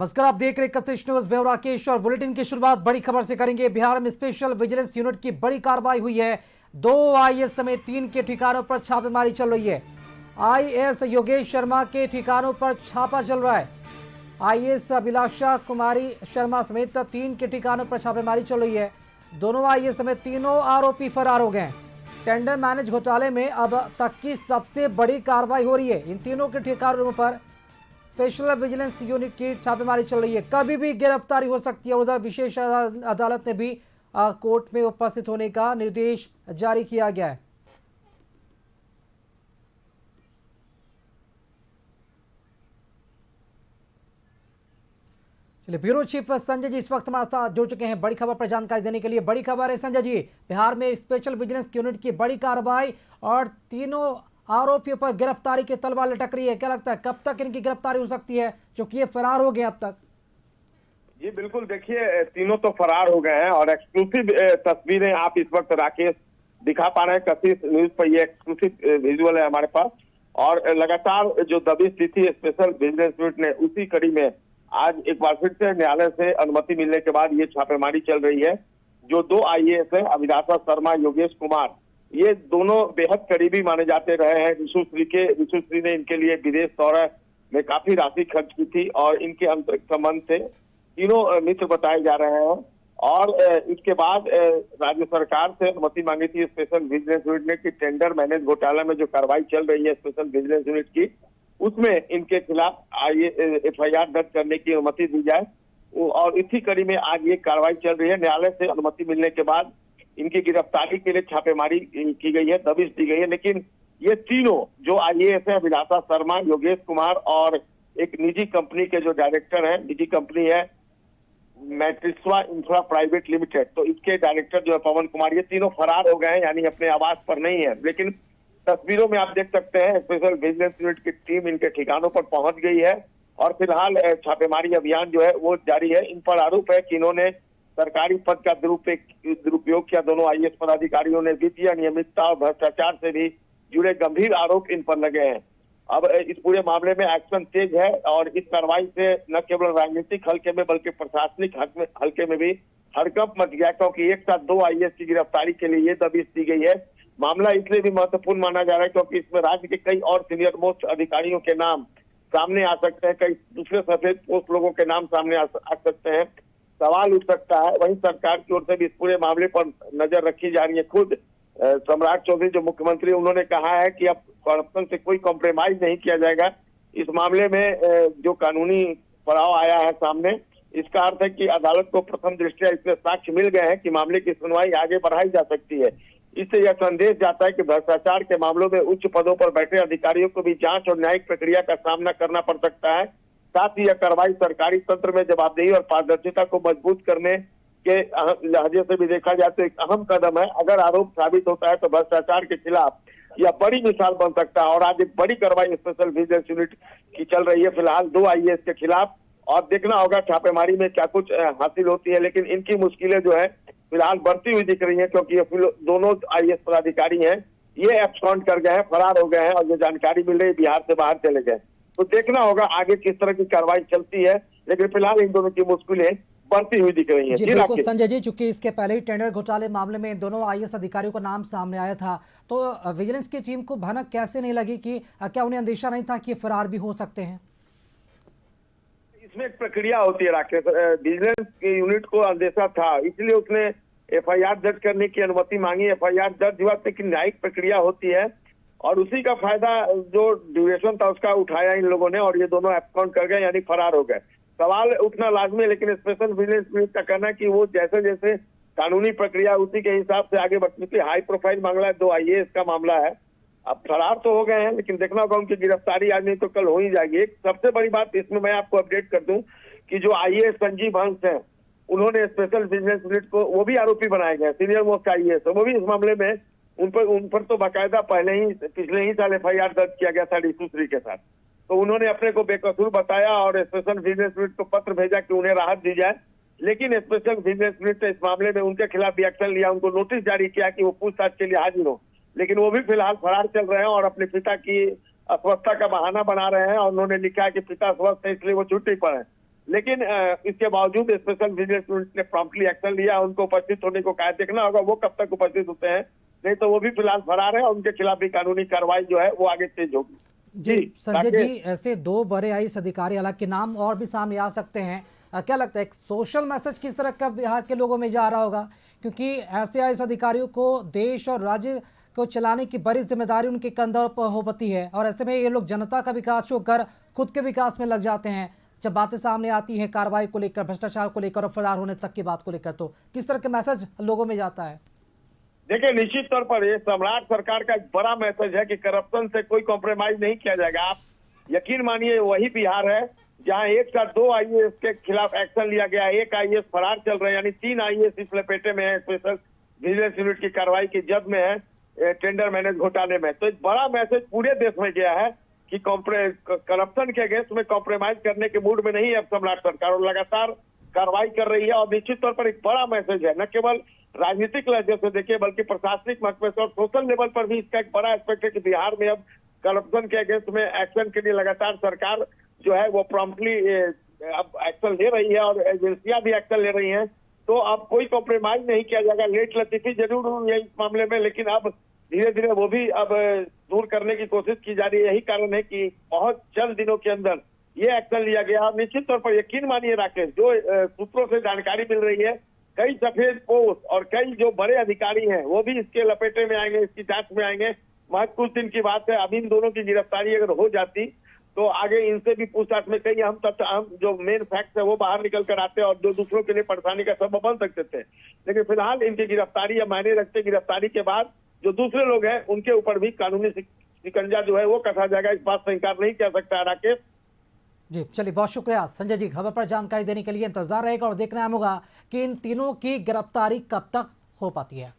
नमस्कार, आप देख रहे हैं 31 न्यूज। मैं हूं राकेश और बुलेटिन की शुरुआत बड़ी खबर से करेंगे। बिहार में स्पेशल विजिलेंस यूनिट की बड़ी कार्रवाई हुई है। 2 आईएएस समेत 3 के ठिकानों पर छापेमारी चल रही है। आईएएस योगेश शर्मा के ठिकानों पर छापा चल रहा है। आईएएस अभिलाषा कुमारी शर्मा समेत 3 के ठिकानों पर छापेमारी चल रही है। दोनों आईएएस समेत तीनों आरोपी फरार हो गए हैं। टेंडर मैनेज घोटाले में अब तक की सबसे बड़ी कार्रवाई हो रही है। इन तीनों के ठिकानों पर स्पेशल विजिलेंस यूनिट की छापेमारी चल रही है। कभी भी गिरफ्तारी हो सकती है। उधर विशेष अदालत ने भी कोर्ट में उपस्थित होने का निर्देश जारी किया गया है। चलिए, ब्यूरो चीफ संजय जी इस वक्त हमारे साथ जुड़ चुके हैं बड़ी खबर पर जानकारी देने के लिए। बड़ी खबर है संजय जी, बिहार में स्पेशल विजिलेंस यूनिट की बड़ी कार्रवाई और तीनों आरोपियों पर गिरफ्तारी की तलवार लटक रही है। क्या लगता है कब तक इनकी गिरफ्तारी हो सकती है, क्योंकि ये फरार हो गए अब तक? जी बिल्कुल, देखिए तीनों तो फरार हो गए हैं और एक्सक्लूसिव तस्वीरें आप इस वक्त राकेश दिखा पा रहे हैं। 31 न्यूज पर ये एक्सक्लूसिव विजुअल है हमारे पास। और लगातार जो दबिश दी थी स्पेशल विजिलेंस यूनिट ने, उसी कड़ी में आज एक बार फिर से न्यायालय से अनुमति मिलने के बाद ये छापेमारी चल रही है। जो 2 आईएएस है, अभिलाषा शर्मा, योगेश कुमार, ये दोनों बेहद करीबी माने जाते रहे हैं विशुश्री के। विशुश्री ने इनके लिए विदेश दौरा में काफी राशि खर्च की थी और इनके आंतरिक संबंध से तीनों मित्र बताए जा रहे हैं। और इसके बाद राज्य सरकार से अनुमति मांगी थी स्पेशल विजिलेंस यूनिट ने कि टेंडर मैनेज घोटाला में जो कार्रवाई चल रही है स्पेशल विजिलेंस यूनिट की, उसमें इनके खिलाफ एफआईआर दर्ज करने की अनुमति दी जाए। और इसी कड़ी में आज ये कार्रवाई चल रही है। न्यायालय से अनुमति मिलने के बाद इनकी गिरफ्तारी के लिए छापेमारी की गई है, दबिश दी गई है। लेकिन ये तीनों जो आईएएस है, अभिलाषा शर्मा, योगेश कुमार और एक निजी कंपनी के जो डायरेक्टर हैं, निजी कंपनी है मैट्रिक्सवा इंफ्रा प्राइवेट लिमिटेड, तो इसके डायरेक्टर जो है पवन कुमार, ये तीनों फरार हो गए हैं, यानी अपने आवास पर नहीं है। लेकिन तस्वीरों में आप देख सकते हैं स्पेशल विजिलेंस यूनिट की टीम इनके ठिकानों पर पहुंच गई है और फिलहाल छापेमारी अभियान जो है वो जारी है। इन पर आरोप है कि इन्होंने सरकारी पद का दुरुपयोग किया। दोनों आईएएस पदाधिकारियों ने वित्तीय अनियमितता और भ्रष्टाचार से भी जुड़े गंभीर आरोप इन पर लगे हैं। अब इस पूरे मामले में एक्शन तेज है और इस कार्रवाई से न केवल राजनीतिक हल्के में बल्कि प्रशासनिक हल्के में भी हड़कंप मच गया, क्योंकि एक साथ 2 आईएएस की गिरफ्तारी के लिए ये दबिश दी गई है। मामला इसलिए भी महत्वपूर्ण माना जा रहा है क्योंकि इसमें राज्य के कई और सीनियर मोस्ट अधिकारियों के नाम सामने आ सकते हैं, कई दूसरे सफेद पोस्ट लोगों के नाम सामने आ सकते हैं, सवाल उठ सकता है। वहीं सरकार की ओर से भी इस पूरे मामले पर नजर रखी जा रही है। खुद सम्राट चौधरी जो मुख्यमंत्री, उन्होंने कहा है कि अब करप्शन से कोई कॉम्प्रोमाइज नहीं किया जाएगा। इस मामले में जो कानूनी पड़ाव आया है सामने, इसका अर्थ है कि अदालत को प्रथम दृष्टया इसमें साक्ष्य मिल गए हैं कि मामले की सुनवाई आगे बढ़ाई जा सकती है। इससे यह संदेश जाता है कि भ्रष्टाचार के मामलों में उच्च पदों पर बैठे अधिकारियों को भी जांच और न्यायिक प्रक्रिया का सामना करना पड़ सकता है। साथ ही यह कार्रवाई सरकारी तंत्र में जवाबदेही और पारदर्शिता को मजबूत करने के लहजे से भी देखा जाए तो एक अहम कदम है। अगर आरोप साबित होता है तो भ्रष्टाचार के खिलाफ यह बड़ी मिसाल बन सकता है। और आज एक बड़ी कार्रवाई स्पेशल विजिलेंस यूनिट की चल रही है फिलहाल 2 आईएएस के खिलाफ, और देखना होगा छापेमारी में क्या कुछ हासिल होती है। लेकिन इनकी मुश्किलें जो है फिलहाल बढ़ती हुई दिख रही है, क्योंकि ये दोनों आईएएस पदाधिकारी हैं, ये एब्सकॉन्ड कर गए हैं, फरार हो गए हैं और जो जानकारी मिल रही है बिहार से बाहर चले गए। तो देखना होगा आगे किस तरह की कार्रवाई चलती है। लेकिन फिलहाल इन दोनों की मुश्किलें बढ़ती हुई दिख रही है। जी बिल्कुल संजय जी, चूंकि इसके पहले ही टेंडर घोटाले मामले में दोनों आईएएस अधिकारियों का नाम सामने आया था, तो विजिलेंस की टीम को भनक कैसे नहीं लगी कि क्या उन्हें अंदेशा नहीं था कि फरार भी हो सकते हैं? इसमें एक प्रक्रिया होती है राकेश, विजिलेंस यूनिट को अंदेशा था, इसलिए उसने एफआईआर दर्ज करने की अनुमति मांगी। एफआईआर दर्ज हुआ, लेकिन न्यायिक प्रक्रिया होती है और उसी का फायदा जो ड्यूरेशन था उसका उठाया इन लोगों ने और ये दोनों एब्सकॉन्ड कर गए, यानी फरार हो गए। सवाल उठना लाजमी है, लेकिन स्पेशल विजिलेंस यूनिट का कहना है कि वो जैसे जैसे कानूनी प्रक्रिया उसी के हिसाब से आगे बढ़ती थी। हाई प्रोफाइल मामला है, 2 आईएएस का मामला है। अब फरार तो हो गए हैं, लेकिन देखना होगा उनकी गिरफ्तारी आज नहीं तो कल हो ही जाएगी। एक सबसे बड़ी बात इसमें मैं आपको अपडेट कर दूं कि जो आईएएस संजीव हंस है, उन्होंने स्पेशल विजिलेंस यूनिट को, वो भी आरोपी बनाए गए, सीनियर मोस्ट आईएएस, वो भी इस मामले में उन पर तो बाकायदा पिछले ही साल एफआईआर दर्ज किया गया था विशुश्री के साथ। तो उन्होंने अपने को बेकसूर बताया और स्पेशल विजिलेंस यूनिट को पत्र भेजा कि उन्हें राहत दी जाए। लेकिन स्पेशल विजिलेंस यूनिट ने इस मामले में उनके खिलाफ भी एक्शन लिया, उनको नोटिस जारी किया कि वो पूछताछ के लिए हाजिर हो। लेकिन वो भी फिलहाल फरार चल रहे हैं और अपने पिता की अस्वस्थता का बहाना बना रहे हैं और उन्होंने लिखा है कि पिता स्वस्थ है इसलिए वो छुट्टी पर है। लेकिन इसके बावजूद स्पेशल विजिलेंस यूनिट ने प्रॉम्प्टली एक्शन लिया, उनको उपस्थित होने को कहा। देखना होगा वो कब तक उपस्थित होते हैं, नहीं तो वो भी फिलहाल फरार है और उनके खिलाफ भी कानूनी कार्रवाई जो है वो आगे तेज होगी। जी संजय जी, राकेश। ऐसे दो बड़े आईएएस अधिकारी, हालांकि नाम और भी सामने आ सकते हैं, क्या लगता है एक सोशल मैसेज किस तरह का बिहार के लोगों में जा रहा होगा? क्योंकि ऐसे आईएएस अधिकारियों को देश और राज्य को चलाने की बड़ी जिम्मेदारी उनके कंधों पर होती है, और ऐसे में ये लोग जनता का विकास छोड़कर खुद के विकास में लग जाते हैं। जब बातें सामने आती हैं कार्रवाई को लेकर, भ्रष्टाचार को लेकर और फरार होने तक की बात को लेकर, तो किस तरह का मैसेज लोगों में जाता है? देखिए, निश्चित तौर पर ये सम्राट सरकार का एक बड़ा मैसेज है कि करप्शन से कोई कॉम्प्रोमाइज नहीं किया जाएगा। आप यकीन मानिए वही बिहार है जहां एक साथ 2 आईएएस के खिलाफ एक्शन लिया गया, 1 आईएएस फरार चल रहे हैं, यानी 3 आईएएस इस लपेटे में है, स्पेशल विजिलेंस यूनिट की कार्रवाई की जद में है, टेंडर मैनेज घोटाले में। तो एक बड़ा मैसेज पूरे देश में गया है कि करप्शन के अगेंस्ट में कॉम्प्रोमाइज करने के मूड में नहीं है अब सम्राट सरकार, और लगातार कार्रवाई कर रही है। और निश्चित तौर पर एक बड़ा मैसेज है, न केवल राजनीतिक लहजे से देखिए बल्कि प्रशासनिक महकमे से और सोशल लेवल पर भी इसका एक बड़ा एस्पेक्ट है कि बिहार में अब करप्शन के अगेंस्ट में एक्शन के लिए लगातार सरकार जो है वो प्रॉम्प्टली अब एक्शन ले रही है और एजेंसियां भी एक्शन ले रही हैं। तो अब कोई कॉम्प्रोमाइज नहीं किया जाएगा। लेट लतीफी जरूर हुई है इस मामले में, लेकिन अब धीरे धीरे वो भी अब दूर करने की कोशिश की जा रही है। यही कारण है कि बहुत जल्द दिनों के अंदर ये एक्शन लिया गया। और निश्चित तौर पर यकीन मानिए राकेश, जो सूत्रों से जानकारी मिल रही है, कई सफेद पोस्ट और कई जो बड़े अधिकारी हैं वो भी इसके लपेटे में आएंगे, इसकी जांच में आएंगे। महज कुछ दिन की बात है, अब इन दोनों की गिरफ्तारी अगर हो जाती तो आगे इनसे भी पूछताछ में कई अहम तथ्य, अहम जो मेन फैक्ट है वो बाहर निकल कर आते और जो दूसरों के लिए परेशानी का सबब बन सकते थे। लेकिन फिलहाल इनकी गिरफ्तारी या मायने रखते, गिरफ्तारी के बाद जो दूसरे लोग हैं उनके ऊपर भी कानूनी शिकंजा जो है वो कसा जाएगा, इस बात से इंकार नहीं कर सकता राकेश। जी चलिए, बहुत शुक्रिया संजय जी, खबर पर जानकारी देने के लिए। इंतजार रहेगा और देखना होगा कि इन तीनों की गिरफ्तारी कब तक हो पाती है।